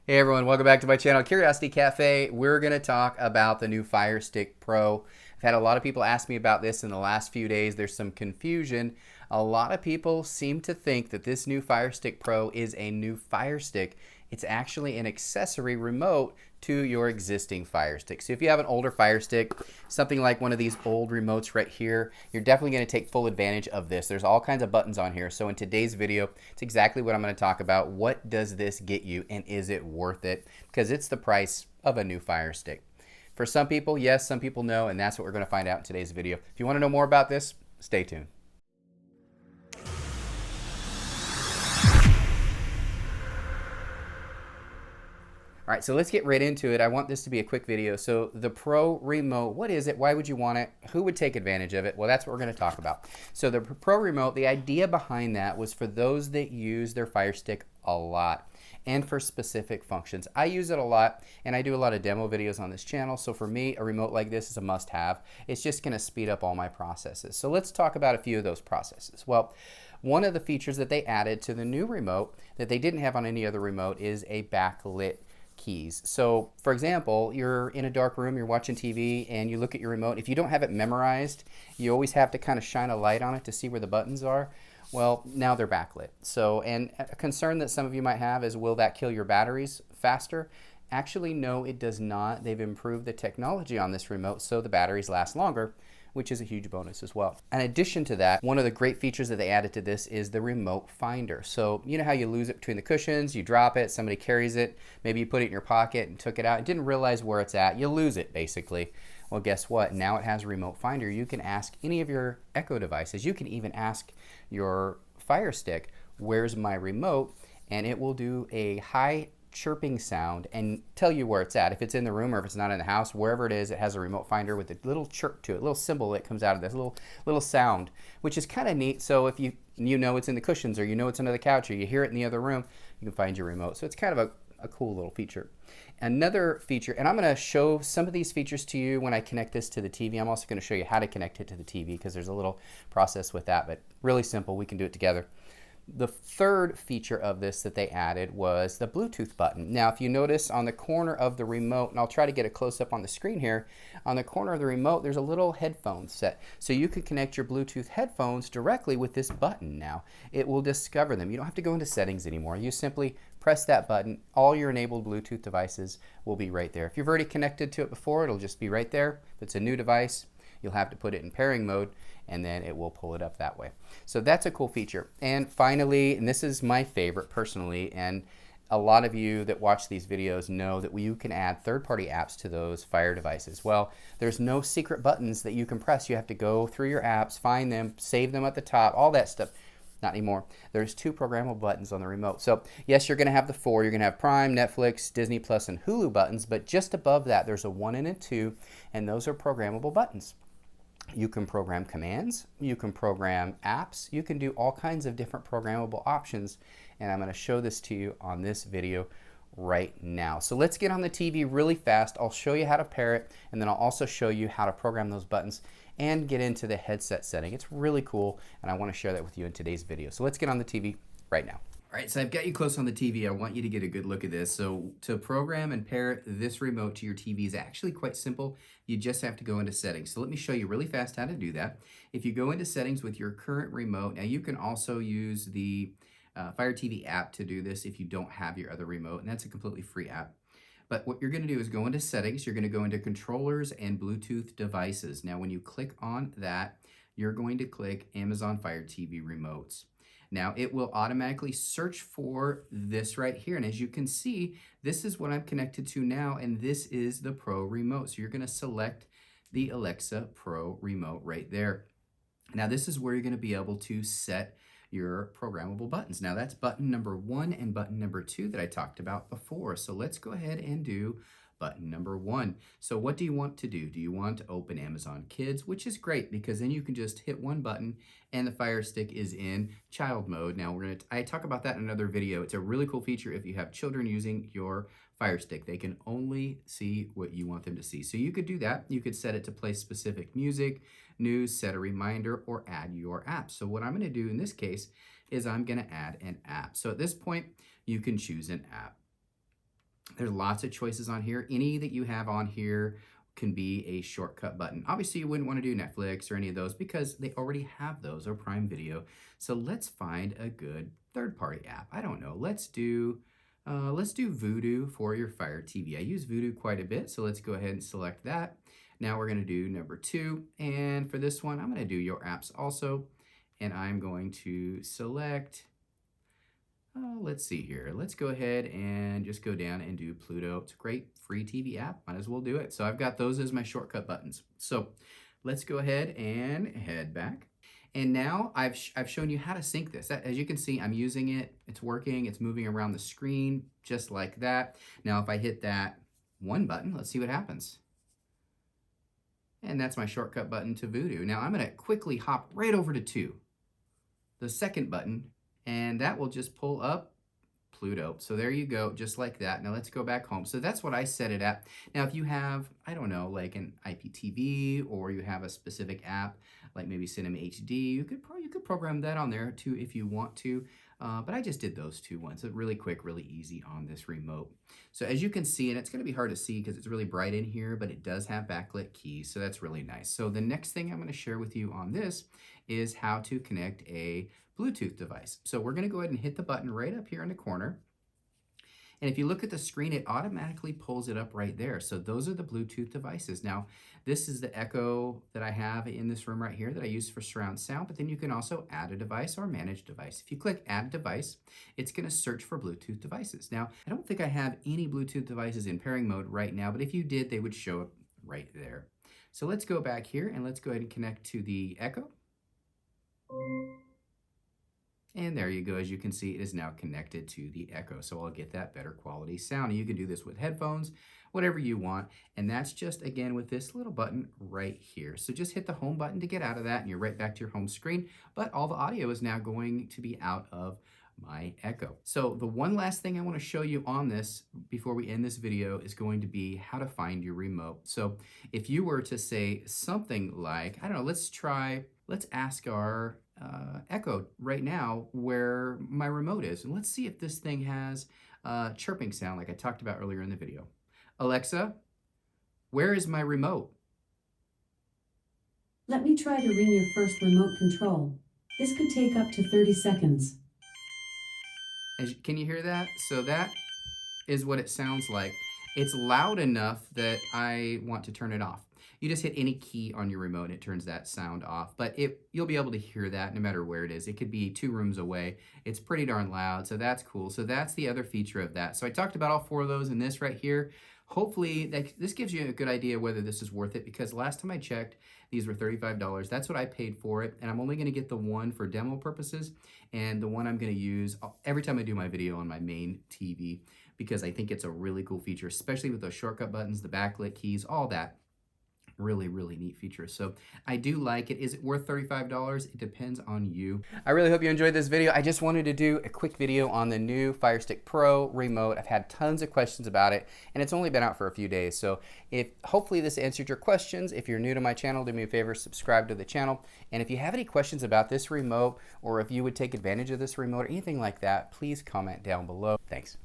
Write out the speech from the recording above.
Hey everyone, welcome back to my channel, Curiosity Cafe. We're going to talk about the new Firestick Pro. I've had a lot of people ask me about this in the last few days. There's some confusion. A lot of people seem to think that this new Firestick Pro is a new Fire Stick. It's actually an accessory remote to your existing Fire Stick. So if you have an older Fire Stick, something like one of these old remotes right here, you're definitely going to take full advantage of this. There's all kinds of buttons on here. So in today's video, it's exactly what I'm going to talk about. What does this get you, and is it worth it? Because it's the price of a new Fire Stick. For some people, yes, some people no, and that's what we're going to find out in today's video. If you want to know more about this, stay tuned. All right, so let's get right into it. I want this to be a quick video. So the Pro Remote, what is it? Why would you want it? Who would take advantage of it? Well, that's what we're going to talk about. So the Pro Remote, the idea behind that was for those that use their Fire Stick a lot and for specific functions. I use it a lot, and I do a lot of demo videos on this channel. So for me, a remote like this is a must-have. It's just going to speed up all my processes. So let's talk about a few of those processes. Well, one of the features that they added to the new remote that they didn't have on any other remote is a backlit keys. So for example, you're in a dark room, you're watching TV, and you look at your remote. If you don't have it memorized, you always have to kind of shine a light on it to see where the buttons are. Well, now they're backlit. So, and a concern that some of you might have is, will that kill your batteries faster? Actually, no, it does not. They've improved the technology on this remote so the batteries last longer, which is a huge bonus as well. In addition to that, one of the great features that they added to this is the remote finder. So you know how you lose it between the cushions, you drop it, somebody carries it, maybe you put it in your pocket and took it out and didn't realize where it's at, you lose it basically. Well, guess what? Now it has a remote finder. You can ask any of your Echo devices. You can even ask your Fire Stick, where's my remote? And it will do a high chirping sound and tell you where it's at. If it's in the room or if it's not in the house, wherever it is, it has a remote finder with a little chirp to it, a little symbol that comes out of this little sound, which is kind of neat. So if you know it's in the cushions, or you know it's under the couch, or you hear it in the other room, you can find your remote. So it's kind of a cool little feature. Another feature, and I'm going to show some of these features to you when I connect this to the TV. I'm also going to show you how to connect it to the TV because there's a little process with that, but really simple. We can do it together. The third feature of this that they added was the Bluetooth button. Now, if you notice on the corner of the remote, and I'll try to get a close-up on the screen here, on the corner of the remote, there's a little headphone set. So you can connect your Bluetooth headphones directly with this button now. It will discover them. You don't have to go into settings anymore. You simply press that button. All your enabled Bluetooth devices will be right there. If you've already connected to it before, it'll just be right there. If it's a new device, you'll have to put it in pairing mode, and then it will pull it up that way. So that's a cool feature. And finally, and this is my favorite personally, and a lot of you that watch these videos know that you can add third-party apps to those Fire devices. Well, there's no secret buttons that you can press. You have to go through your apps, find them, save them at the top, all that stuff. Not anymore. There's 2 programmable buttons on the remote. So yes, you're going to have the 4. You're going to have Prime, Netflix, Disney Plus, and Hulu buttons, but just above that, there's a 1 and a 2, and those are programmable buttons. You can program commands, you can program apps, you can do all kinds of different programmable options, and I'm going to show this to you on this video right now. So let's get on the TV really fast. I'll show you how to pair it, and then I'll also show you how to program those buttons and get into the headset setting. It's really cool, and I want to share that with you in today's video. So let's get on the TV right now. All right, so I've got you close on the TV. I want you to get a good look at this. So to program and pair this remote to your TV is actually quite simple. You just have to go into settings. So let me show you really fast how to do that. If you go into settings with your current remote, now you can also use the Fire TV app to do this if you don't have your other remote, and that's a completely free app. But what you're going to do is go into settings, you're going to go into controllers and Bluetooth devices. Now when you click on that, you're going to click Amazon Fire TV remotes. Now it will automatically search for this right here. And as you can see, this is what I'm connected to now, and this is the Pro remote. So you're going to select the Alexa Pro remote right there. Now this is where you're going to be able to set your programmable buttons. Now that's button number 1 and button number 2 that I talked about before. So let's go ahead and do button number 1. So what do you want to do? Do you want to open Amazon Kids, which is great because then you can just hit one button and the Fire Stick is in child mode. Now I talk about that in another video. It's a really cool feature if you have children using your Fire Stick. They can only see what you want them to see. So you could do that. You could set it to play specific music, news, set a reminder, or add your app. So what I'm going to do in this case is I'm going to add an app. So at this point, you can choose an app. There's lots of choices on here. Any that you have on here can be a shortcut button. Obviously, you wouldn't want to do Netflix or any of those because they already have those, or Prime Video. So let's find a good third-party app. I don't know. Let's do Vudu for your Fire TV. I use Vudu quite a bit, so let's go ahead and select that. Now we're going to do number 2, and for this one, I'm going to do your apps also, and I'm going to select. Let's see here. Let's go ahead and just go down and do Pluto. It's a great free TV app. Might as well do it. So I've got those as my shortcut buttons. So let's go ahead and head back. And now I've shown you how to sync this. As you can see, I'm using it. It's working. It's moving around the screen just like that. Now if I hit that 1 button, let's see what happens. And that's my shortcut button to Vudu. Now I'm going to quickly hop right over to 2, the second button, and that will just pull up Pluto. So there you go, just like that. Now let's go back home. So that's what I set it at. Now if you have, I don't know, like an IPTV, or you have a specific app like maybe Cinema HD, you could program that on there too if you want to. But I just did those 2 ones. So really quick, really easy on this remote. So as you can see, and it's going to be hard to see because it's really bright in here, but it does have backlit keys, so that's really nice. So the next thing I'm going to share with you on this is how to connect a Bluetooth device. So we're going to go ahead and hit the button right up here in the corner. And if you look at the screen, it automatically pulls it up right there. So those are the Bluetooth devices. Now, this is the Echo that I have in this room right here that I use for surround sound, but then you can also add a device or manage device. If you click add device, it's going to search for Bluetooth devices. Now, I don't think I have any Bluetooth devices in pairing mode right now, but if you did, they would show up right there. So let's go back here and let's go ahead and connect to the Echo. And there you go. As you can see, it is now connected to the Echo. So I'll get that better quality sound. And you can do this with headphones, whatever you want. And that's just, again, with this little button right here. So just hit the home button to get out of that, and you're right back to your home screen. But all the audio is now going to be out of my Echo. So the one last thing I want to show you on this before we end this video is going to be how to find your remote. So if you were to say something like, I don't know, let's ask our Echo right now where my remote is, and let's see if this thing has chirping sound like I talked about earlier in the video. Alexa, where is my remote? Let me try to ring your first remote control. This could take up to 30 seconds. Can you hear that? So that is what it sounds like. It's loud enough that I want to turn it off. You just hit any key on your remote and it turns that sound off, but you'll be able to hear that no matter where it is. It could be 2 rooms away. It's pretty darn loud, so that's cool. So that's the other feature of that. So I talked about all 4 of those in this right here. Hopefully this gives you a good idea whether this is worth it, because last time I checked, these were $35. That's what I paid for it, and I'm only going to get the one for demo purposes, and the one I'm going to use every time I do my video on my main TV, because I think it's a really cool feature, especially with those shortcut buttons, the backlit keys, all that. Really, really neat feature. So I do like it. Is it worth $35? It depends on you. I really hope you enjoyed this video. I just wanted to do a quick video on the new Firestick Pro remote. I've had tons of questions about it, and it's only been out for a few days. So hopefully this answered your questions. If you're new to my channel, do me a favor, subscribe to the channel. And if you have any questions about this remote, or if you would take advantage of this remote or anything like that, please comment down below. Thanks.